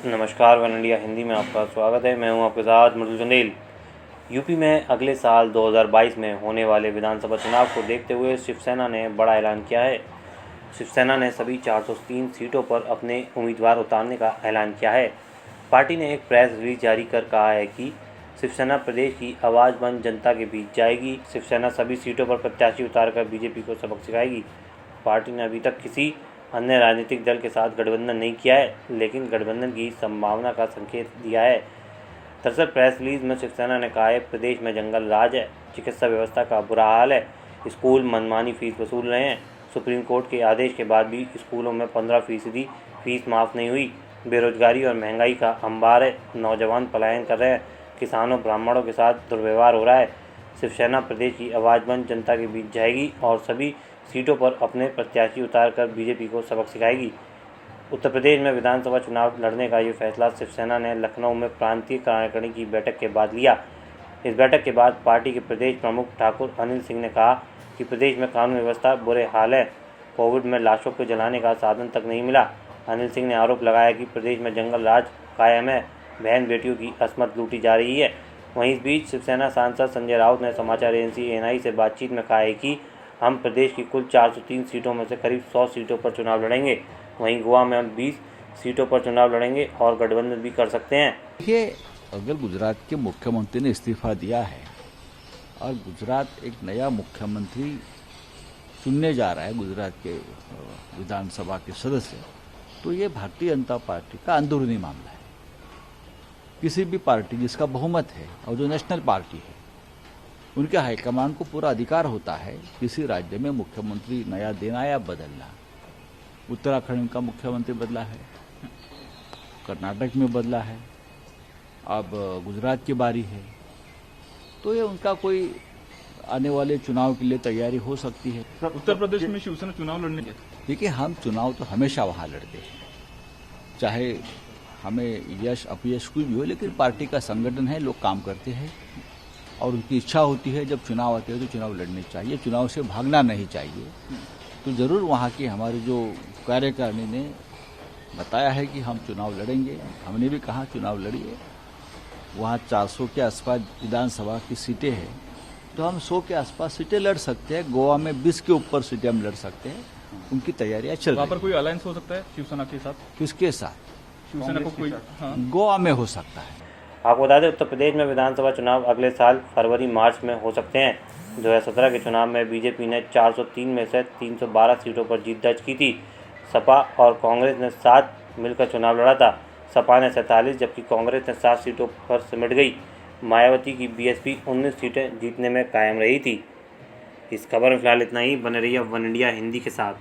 नमस्कार, one India Hindi में आपका स्वागत है। मैं हूं आपके साथ मृदुल चंदेल। यूपी में अगले साल 2022 में होने वाले विधानसभा चुनाव को देखते हुए शिवसेना ने बड़ा ऐलान किया है। शिवसेना ने सभी 403 सीटों पर अपने उम्मीदवार उतारने का ऐलान किया है। पार्टी ने एक प्रेस रिलीज जारी कर कहा है कि शिवसेना प्रदेश की आवाज़ बन जनता के बीच जाएगी। शिवसेना सभी सीटों पर प्रत्याशी उतारकर बीजेपी को सबक सिखाएगी। पार्टी ने अभी तक किसी अन्य राजनीतिक दल के साथ गठबंधन नहीं किया है, लेकिन गठबंधन की संभावना का संकेत दिया है। दरअसल प्रेस रिलीज में शिवसेना ने कहा है, प्रदेश में जंगल राज है, चिकित्सा व्यवस्था का बुरा हाल है, स्कूल मनमानी फीस वसूल रहे हैं, सुप्रीम कोर्ट के आदेश के बाद भी स्कूलों में 15% फीस माफ़ नहीं हुई, बेरोजगारी और महंगाई का अंबार है, नौजवान पलायन कर रहे हैं, किसानों ब्राह्मणों के साथ दुर्व्यवहार हो रहा है। शिवसेना प्रदेश की आवाज़ बन जनता के बीच जाएगी और सभी सीटों पर अपने प्रत्याशी उतारकर बीजेपी को सबक सिखाएगी। उत्तर प्रदेश में विधानसभा चुनाव लड़ने का ये फैसला शिवसेना ने लखनऊ में प्रांतीय कार्यकारिणी की बैठक के बाद लिया। इस बैठक के बाद पार्टी के प्रदेश प्रमुख ठाकुर अनिल सिंह ने कहा कि प्रदेश में कानून व्यवस्था बुरे हाल है, कोविड में लाशों को जलाने का साधन तक नहीं मिला। अनिल सिंह ने आरोप लगाया कि प्रदेश में जंगल राज कायम है, बहन बेटियों की असमत लूटी जा रही है। वहीं इस बीच शिवसेना सांसद संजय राउत ने समाचार एजेंसी एएनआई से बातचीत में कहा है कि हम प्रदेश की कुल 403 सीटों में से करीब 100 सीटों पर चुनाव लड़ेंगे। वहीं गोवा में हम 20 सीटों पर चुनाव लड़ेंगे और गठबंधन भी कर सकते हैं। देखिए, अगर गुजरात के मुख्यमंत्री ने इस्तीफा दिया है और गुजरात एक नया मुख्यमंत्री चुनने जा रहा है, गुजरात के विधानसभा के सदस्य, तो ये भारतीय जनता पार्टी का अंदरूनी मामला है। किसी भी पार्टी जिसका बहुमत है और जो नेशनल पार्टी है, उनके हाईकमान को पूरा अधिकार होता है किसी राज्य में मुख्यमंत्री नया देना या बदलना। उत्तराखंड का मुख्यमंत्री बदला है, कर्नाटक में बदला है, अब गुजरात की बारी है, तो ये उनका कोई आने वाले चुनाव के लिए तैयारी हो सकती है। उत्तर प्रदेश में शिवसेना चुनाव लड़ने के, देखिए, हम चुनाव तो हमेशा वहां लड़ते हैं, चाहे हमें यश अपयश कोई भी हो, लेकिन पार्टी का संगठन है, लोग काम करते हैं और उनकी इच्छा होती है जब चुनाव आते हैं तो चुनाव लड़ने चाहिए, चुनाव से भागना नहीं चाहिए। तो जरूर वहाँ की हमारी जो कार्यकारिणी ने बताया है कि हम चुनाव लड़ेंगे, हमने भी कहा चुनाव लड़िए। वहाँ 400 के आसपास विधानसभा की सीटें हैं, तो हम 100 के आसपास सीटें लड़ सकते हैं। गोवा में 20 के ऊपर सीटें हम लड़ सकते हैं। उनकी तैयारियां चल रही हैं। वहाँ पर कोई अलायंस हो सकता है शिवसेना के साथ? किसके साथ? शिवसेना को कोई? हाँ। गोवा में हो सकता है। आपको बता दें, उत्तर प्रदेश में विधानसभा चुनाव अगले साल फरवरी-मार्च में हो सकते हैं। 2017 के चुनाव में बीजेपी ने 403 में से 312 सीटों पर जीत दर्ज की थी। सपा और कांग्रेस ने 7 मिलकर चुनाव लड़ा था। सपा ने 47 जबकि कांग्रेस ने 7 सीटों पर सिमट गई। मायावती की बीएसपी 19 सीटें जीतने में कायम रही थी। इस खबर में फिलहाल इतना ही। बने रहिए वन इंडिया हिंदी के साथ।